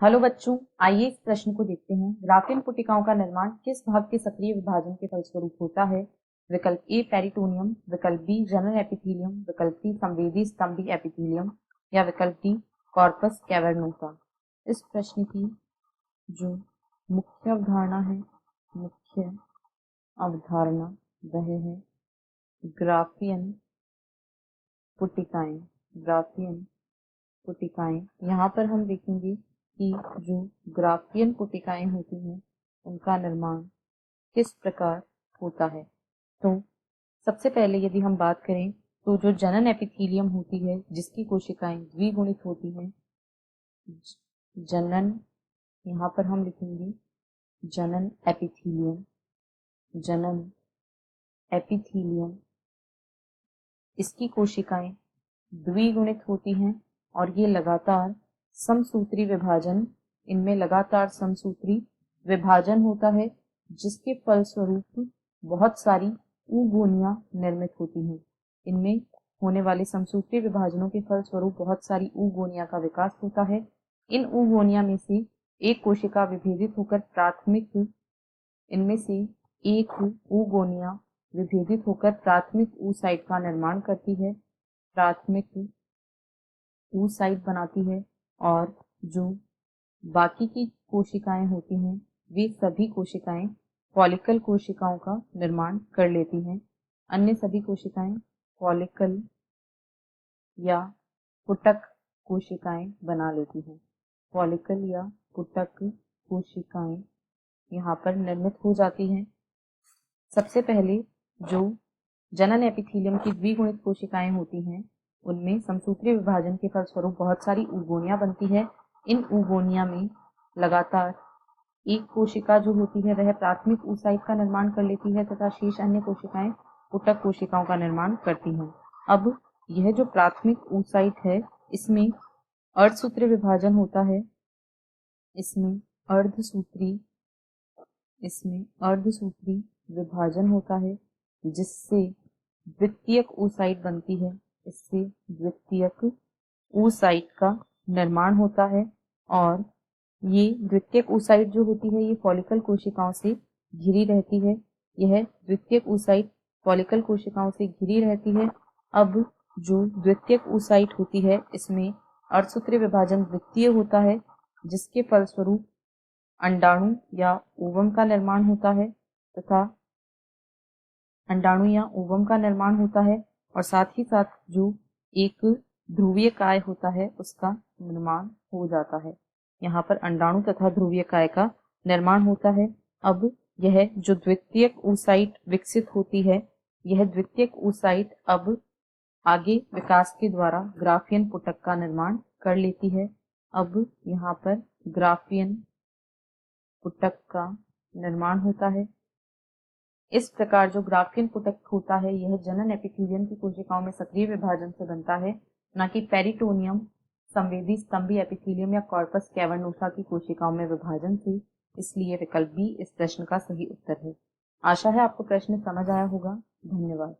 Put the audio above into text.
Hello बच्चों, आइए इस प्रश्न को देखते हैं। ग्राफीन पुटिकाओं का निर्माण किस भाग के सक्रिय विभाजन के फलस्वरूप होता है? विकल्प ए पेरिटोनियम, विकल्प बी जनरल एपिथेलियम, विकल्प सी संवेदी स्तंभी एपिथेलियम या विकल्प डी कॉर्पस कैवर्नोसा। इस प्रश्न की जो मुख्य अवधारणा है, मुख्य अवधारणा वह है ग्राफीन पुटिकाएं। ग्राफीन पुटिकाएं, यहाँ पर हम देखेंगे कि जो ग्राफीन पुटिकाएं होती हैं उनका निर्माण किस प्रकार होता है। तो सबसे पहले यदि हम बात करें तो जो जनन एपिथेलियम होती है जिसकी कोशिकाएं द्विगुणित होती हैं, जनन, यहाँ पर हम लिखेंगे जनन एपिथेलियम। जनन एपिथेलियम, इसकी कोशिकाएं द्विगुणित होती हैं और ये लगातार समसूत्री विभाजन, इनमें लगातार समसूत्री विभाजन होता है जिसके फलस्वरूप बहुत सारी ऊगोनियां निर्मित होती हैं। इनमें होने वाले समसूत्री विभाजनों के फलस्वरूप बहुत सारी ऊगोनिया का विकास होता है। इन ऊगोनिया में से एक कोशिका विभेदित होकर प्राथमिक, इनमें से एक ऊगोनिया विभेदित होकर प्राथमिक ऊसाइट का निर्माण करती है, प्राथमिक ऊसाइट बनाती है और जो बाकी की कोशिकाएं होती हैं वे सभी कोशिकाएं फॉलिकल कोशिकाओं का निर्माण कर लेती हैं। अन्य सभी कोशिकाएं फॉलिकल या पुटक कोशिकाएं बना लेती हैं। फॉलिकल या पुटक कोशिकाएं यहाँ पर निर्मित हो जाती हैं। सबसे पहले जो जनन एपिथेलियम की द्विगुणित कोशिकाएं होती हैं उनमें समसूत्री विभाजन के फलस्वरूप बहुत सारी ऊगोनिया बनती है। इन ऊगोनिया में लगातार एक कोशिका जो होती है वह प्राथमिक ऊसाइट का निर्माण कर लेती है तथा शेष अन्य कोशिकाएं पुटक कोशिकाओं का निर्माण करती हैं। अब यह जो प्राथमिक ऊसाइट है इसमें अर्धसूत्री विभाजन होता है, इसमें अर्धसूत्री विभाजन होता है जिससे द्वितीयक ऊसाइट बनती है। इससे द्वितीयक ऊसाइट का निर्माण होता है और ये द्वितीयक ऊसाइट जो होती है ये फॉलिकल कोशिकाओं से घिरी रहती है। यह द्वितीयक ऊसाइट फॉलिकल कोशिकाओं से घिरी रहती है। अब जो द्वितीयक ऊसाइट होती है इसमें अर्धसूत्री विभाजन द्वितीय होता है जिसके फलस्वरूप अंडाणु या ओवम का निर्माण होता है तथा अंडाणु या ओवम का निर्माण होता है और साथ ही साथ जो एक ध्रुवीय काय होता है उसका निर्माण हो जाता है। यहाँ पर अंडाणु तथा ध्रुवीय काय का निर्माण होता है। अब यह जो द्वितीयक ऊसाइट विकसित होती है, यह द्वितीयक ऊसाइट अब आगे विकास के द्वारा ग्राफीन पुटक का निर्माण कर लेती है। अब यहाँ पर ग्राफीन पुटक का निर्माण होता है। इस प्रकार जो ग्राफीन पुटक होता है यह जनन एपिथेलियम की कोशिकाओं में सक्रिय विभाजन से बनता है, न कि पेरिटोनियम, संवेदी स्तंभी एपिथेलियम या कॉर्पस कैवर्नोसा की कोशिकाओं में विभाजन से। इसलिए विकल्प बी इस प्रश्न का सही उत्तर है। आशा है आपको प्रश्न समझ आया होगा। धन्यवाद।